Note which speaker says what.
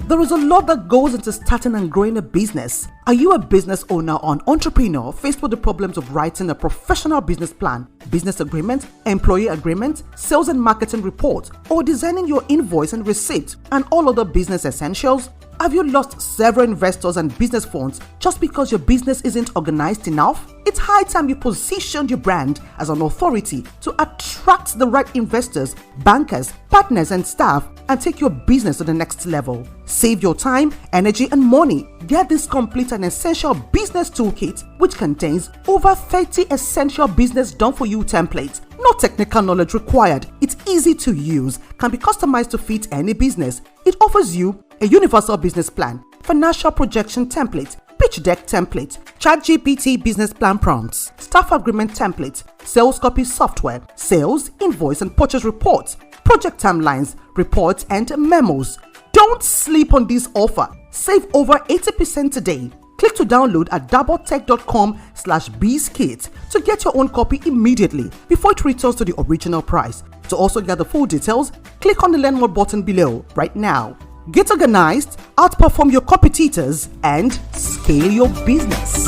Speaker 1: There is a lot that goes into starting and growing a business. Are you a business owner or an entrepreneur faced with the problems of writing a professional business plan, business agreement, employee agreement, sales and marketing report, or designing your invoice and receipt and all other business essentials? Have you lost several investors and business funds just because your business isn't organized enough? It's high time you positioned your brand as an authority to attract the right investors, bankers, partners, and staff and take your business to the next level. Save your time, energy, and money. Get this complete and essential business toolkit, which contains over 30 essential business done for you templates. No technical knowledge required. It's easy to use, can be customized to fit any business. It offers you a universal business plan, financial projection template, pitch deck template, ChatGPT business plan prompts, staff agreement template, sales copy software, sales, invoice and purchase reports, project timelines, reports and memos. Don't sleep on this offer. Save over 80% today. Click to download at doubletech.com/bizkit to get your own copy immediately before it returns to the original price. To also get the full details, click on the Learn More button below right now. Get organized, outperform your competitors, and scale your business.